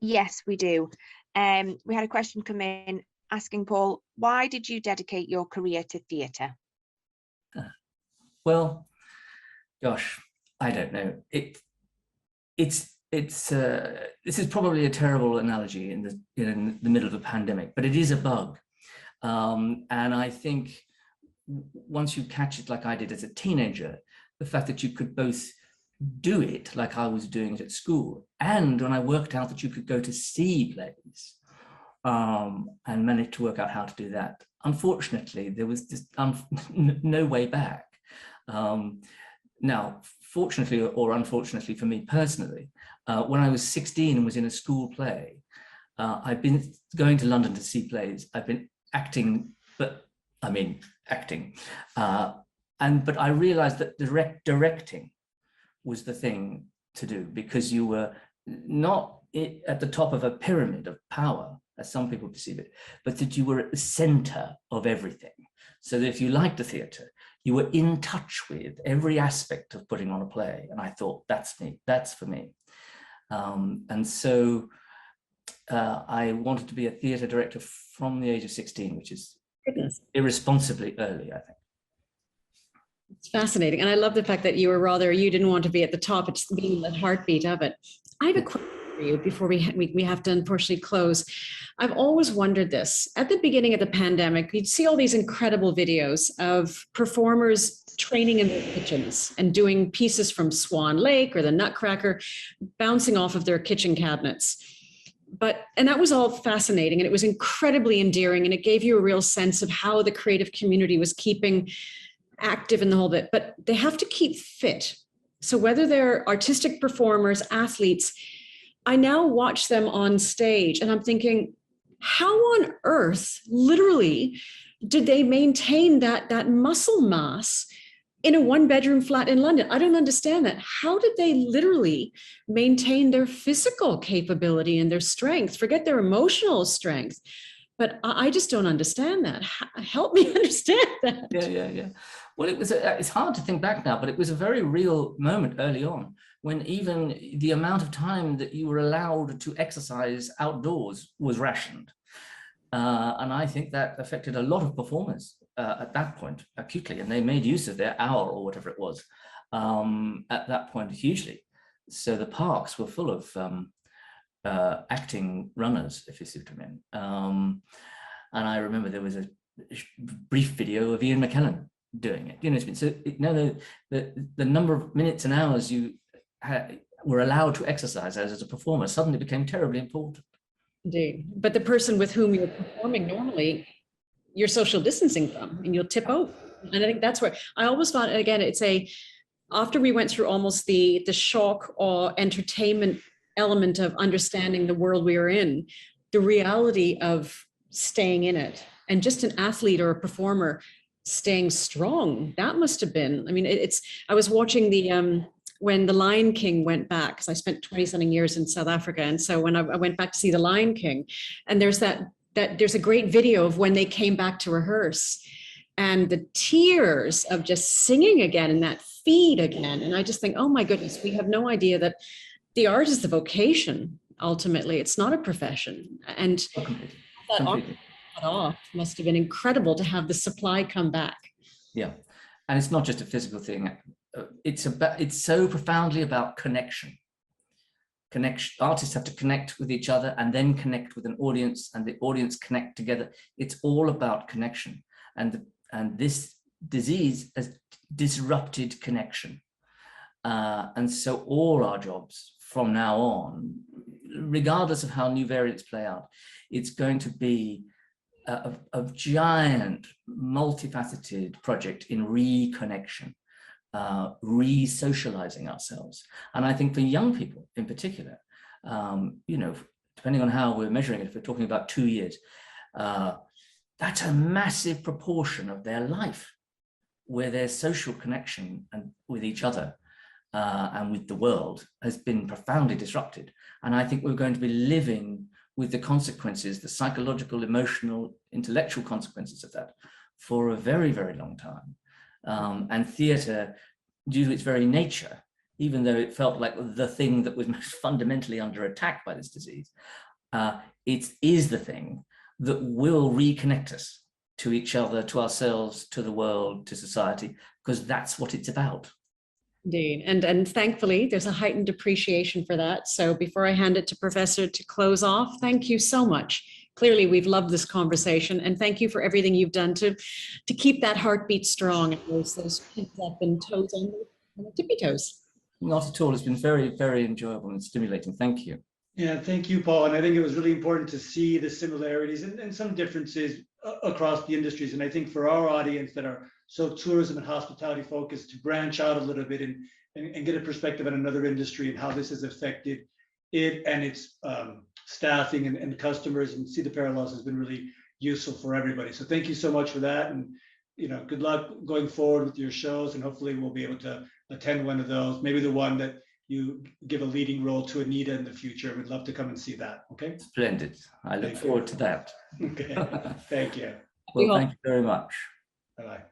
Yes, we do. We had a question come in asking Paul, why did you dedicate your career to theatre? Well, gosh, I don't know. This is probably a terrible analogy in the middle of a pandemic, but it is a bug. And I think once you catch it like I did as a teenager, the fact that you could both do it like I was doing it at school, and when I worked out that you could go to see plays and managed to work out how to do that, unfortunately, there was just no way back. Now, fortunately or unfortunately for me personally, when I was 16 and was in a school play, I've been going to London to see plays. I've been acting, but I realized that directing was the thing to do, because you were not at the top of a pyramid of power, as some people perceive it, but that you were at the center of everything. So that if you liked the theatre, you were in touch with every aspect of putting on a play. And I thought, that's me, that's for me. And so I wanted to be a theatre director from the age of 16, which is irresponsibly early, I think. It's fascinating. And I love the fact that you didn't want to be at the top, it's being the heartbeat of it. I have a question for you before we have to unfortunately close. I've always wondered this. At the beginning of the pandemic, you'd see all these incredible videos of performers training in their kitchens and doing pieces from Swan Lake or the Nutcracker, bouncing off of their kitchen cabinets. And that was all fascinating, and it was incredibly endearing, and it gave you a real sense of how the creative community was keeping active in the whole bit, but they have to keep fit. So whether they're artistic performers, athletes, I now watch them on stage and I'm thinking, how on earth, literally, did they maintain that muscle mass in a one-bedroom flat in London? I don't understand that. How did they literally maintain their physical capability and their strength? Forget their emotional strength. But I just don't understand that. Help me understand that. Yeah. Well, it's hard to think back now, but it was a very real moment early on when even the amount of time that you were allowed to exercise outdoors was rationed. And I think that affected a lot of performers at that point acutely, and they made use of their hour or whatever it was at that point hugely. So the parks were full of acting runners, if you see what I mean. And I remember there was a brief video of Ian McKellen doing it. You know, so the number of minutes and hours you were allowed to exercise as a performer suddenly became terribly important. Indeed. But the person with whom you're performing normally, you're social distancing from, and you'll tip over. And I think that's where I always thought, again, after we went through almost the shock or entertainment element of understanding the world we were in, the reality of staying in it, and just an athlete or a performer staying strong. That must have been, I mean, I was watching when The Lion King went back, because I spent 20-something years in South Africa. And so when I went back to see The Lion King, and there's there's a great video of when they came back to rehearse, and the tears of just singing again in that feed again. And I just think, oh my goodness, we have no idea that the art is the vocation. Ultimately, it's not a profession. And that off must have been incredible to have the supply come back. Yeah, and it's not just a physical thing. It's so profoundly about connection. Artists have to connect with each other and then connect with an audience, and the audience connect together. It's all about connection, and this disease has disrupted connection. And so all our jobs from now on, regardless of how new variants play out, it's going to be a giant, multifaceted project in reconnection, re-socializing ourselves. And I think for young people in particular, you know, depending on how we're measuring it, if we're talking about 2 years, that's a massive proportion of their life where their social connection and with each other and with the world has been profoundly disrupted. And I think we're going to be living with the consequences, the psychological, emotional, intellectual consequences of that for a very, very long time. And theatre, due to its very nature, even though it felt like the thing that was most fundamentally under attack by this disease, it is the thing that will reconnect us to each other, to ourselves, to the world, to society, because that's what it's about. Indeed. And thankfully, there's a heightened appreciation for that. So before I hand it to Professor to close off, thank you so much. Clearly, we've loved this conversation, and thank you for everything you've done to keep that heartbeat strong and those pins up and toes on the tippy toes. Not at all. It's been very, very enjoyable and stimulating. Thank you. Yeah, thank you, Paul. And I think it was really important to see the similarities and some differences across the industries. And I think for our audience that are so tourism and hospitality focused, to branch out a little bit and get a perspective on another industry and how this has affected it and its staffing and customers, and see the parallels has been really useful for everybody. So thank you so much for that. And, you know, good luck going forward with your shows, and hopefully we'll be able to attend one of those, maybe the one that you give a leading role to Anita in the future. We'd love to come and see that. Okay. Splendid. I look forward to that. Okay. Thank you. Well, thank you very much. Bye-bye.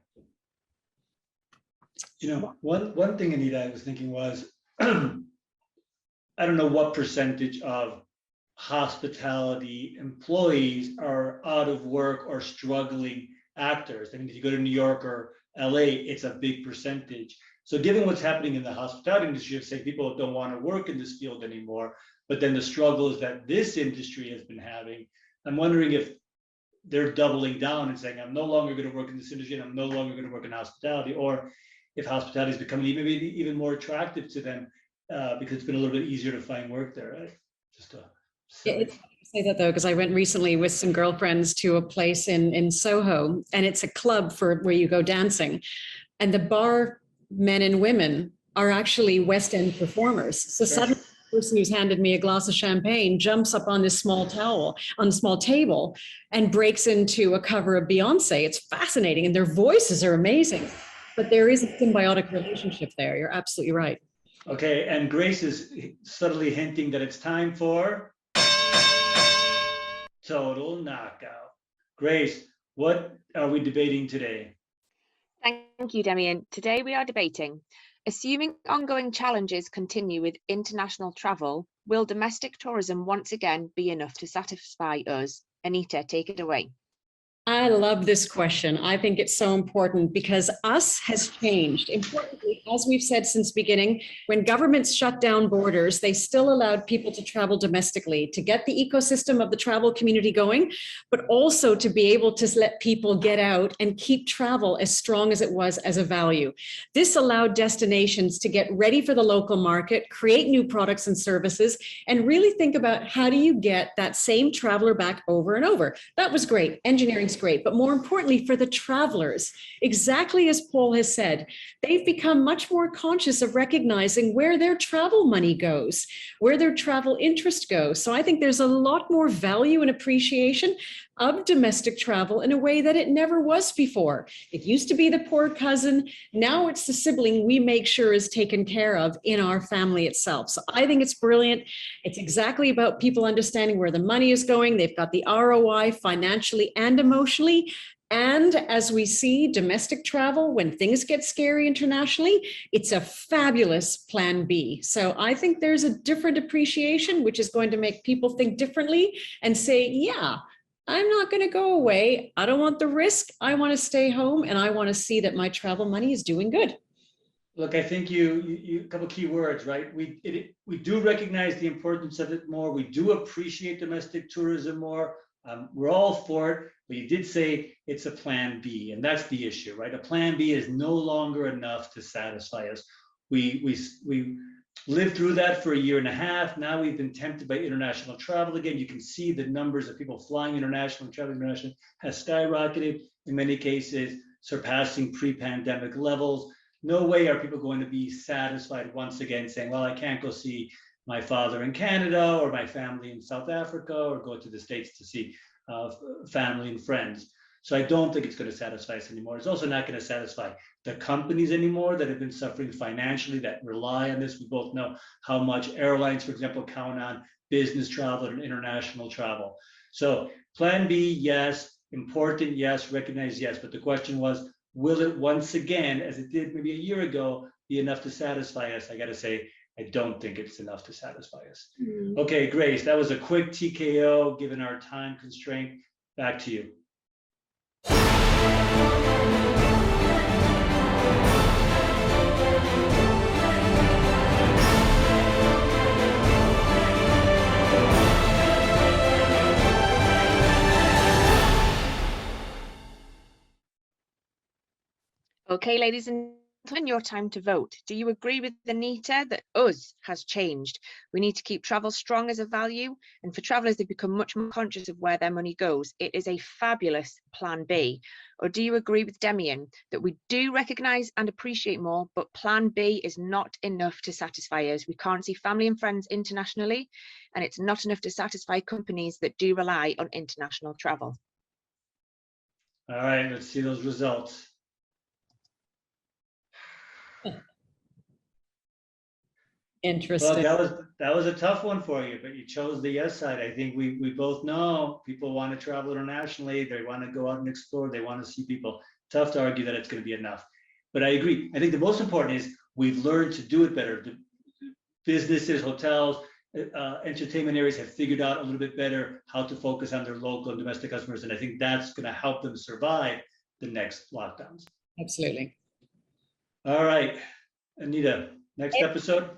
You know, one thing, Anita, I was thinking was, I don't know what percentage of hospitality employees are out of work or struggling actors. I mean, if you go to New York or LA, it's a big percentage. So given what's happening in the hospitality industry, of saying people don't want to work in this field anymore, but then the struggles that this industry has been having, I'm wondering if they're doubling down and saying, I'm no longer going to work in this industry, and I'm no longer going to work in hospitality, or if hospitality is becoming maybe even more attractive to them because it's been a little bit easier to find work there, right? Just it's funny to say that though, because I went recently with some girlfriends to a place in Soho, and it's a club where you go dancing, and the bar men and women are actually West End performers. So suddenly the person who's handed me a glass of champagne jumps up on this small table and breaks into a cover of Beyonce. It's fascinating, and their voices are amazing, but there is a symbiotic relationship there. You're absolutely right. Okay, and Grace is subtly hinting that it's time for Total Knockout. Grace, what are we debating today? Thank you, Demian. Today we are debating, assuming ongoing challenges continue with international travel, will domestic tourism once again be enough to satisfy us? Anita, take it away. I love this question. I think it's so important because us has changed. Importantly, as we've said since beginning, when governments shut down borders, they still allowed people to travel domestically to get the ecosystem of the travel community going, but also to be able to let people get out and keep travel as strong as it was as a value. This allowed destinations to get ready for the local market, create new products and services, and really think about how do you get that same traveler back over and over. That was great. Engineering's great, but more importantly for the travelers, exactly as Paul has said, they've become much more conscious of recognizing where their travel money goes, where their travel interest goes. So I think there's a lot more value and appreciation. of domestic travel in a way that it never was before. It used to be the poor cousin. Now it's the sibling we make sure is taken care of in our family itself. So I think it's brilliant. It's exactly about people understanding where the money is going. They've got the ROI financially and emotionally. And as we see domestic travel, when things get scary internationally, it's a fabulous plan B. So I think there's a different appreciation, which is going to make people think differently and say, yeah, I'm not going to go away. I don't want the risk. I want to stay home and I want to see that my travel money is doing good. Look, I think you a couple of key words, right? We do recognize the importance of it more. We do appreciate domestic tourism more. We're all for it, but you did say it's a plan B, and that's the issue, right? A plan B is no longer enough to satisfy us. We lived through that for a year and a half. Now we've been tempted by international travel again. You can see the numbers of people flying international and traveling international has skyrocketed, in many cases surpassing pre-pandemic levels. No way are people going to be satisfied once again saying, well, I can't go see my father in Canada or my family in South Africa or go to the States to see family and friends. So I don't think it's going to satisfy us anymore. It's also not going to satisfy the companies anymore that have been suffering financially, that rely on this. We both know how much airlines, for example, count on business travel and international travel. So plan B, yes. Important, yes. Recognize, yes. But the question was, will it once again, as it did maybe a year ago, be enough to satisfy us? I got to say, I don't think it's enough to satisfy us. Okay, Grace, that was a quick TKO given our time constraint. Back to you. Okay, ladies and gentlemen, your time to vote. Do you agree with Anita that us has changed? We need to keep travel strong as a value, and for travellers, they've become much more conscious of where their money goes. It is a fabulous plan B. Or do you agree with Demian that we do recognise and appreciate more, but plan B is not enough to satisfy us? We can't see family and friends internationally, and it's not enough to satisfy companies that do rely on international travel. All right, let's see those results. Interesting. Well, that was a tough one for you, but you chose the yes side. I think we both know people want to travel internationally. They want to go out and explore. They want to see people. Tough to argue that it's going to be enough. But I agree. I think the most important is we've learned to do it better. The businesses, hotels, entertainment areas have figured out a little bit better how to focus on their local and domestic customers. And I think that's going to help them survive the next lockdowns. Absolutely. All right, Anita, next episode.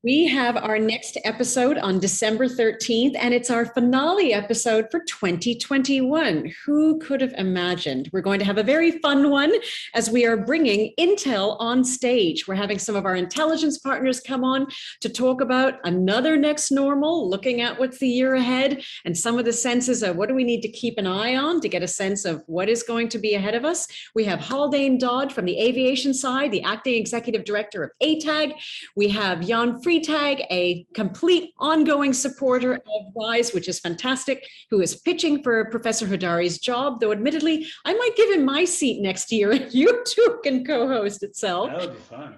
We have our next episode on December 13th, and it's our finale episode for 2021. Who could have imagined? We're going to have a very fun one as we are bringing Intel on stage. We're having some of our intelligence partners come on to talk about another next normal, looking at what's the year ahead and some of the senses of what do we need to keep an eye on to get a sense of what is going to be ahead of us. We have Haldane Dodd from the aviation side, the acting executive director of ATAG. We have Jan Freitag, a complete ongoing supporter of RISE, which is fantastic, who is pitching for Professor Hodari's job, though admittedly, I might give him my seat next year and you two can co-host itself. That would be fun.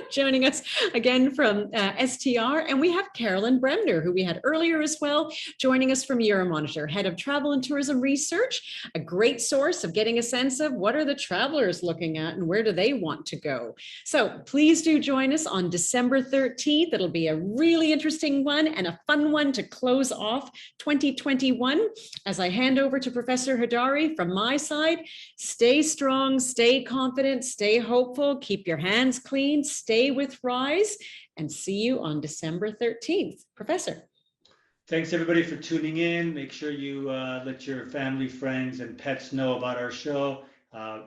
Joining us again from STR. And we have Carolyn Bremner, who we had earlier as well, joining us from Euromonitor, head of travel and tourism research, a great source of getting a sense of what are the travelers looking at and where do they want to go. So please do join us on December 13th. It'll be a really interesting one and a fun one to close off 2021. As I hand over to Professor Hodari from my side, stay strong, stay confident, stay hopeful, keep your hands clean, stay with RISE, and see you on December 13th. Professor. Thanks everybody for tuning in. Make sure you let your family, friends, and pets know about our show.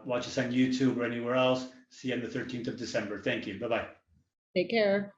Watch us on YouTube or anywhere else. See you on the 13th of December. Thank you. Bye-bye. Take care.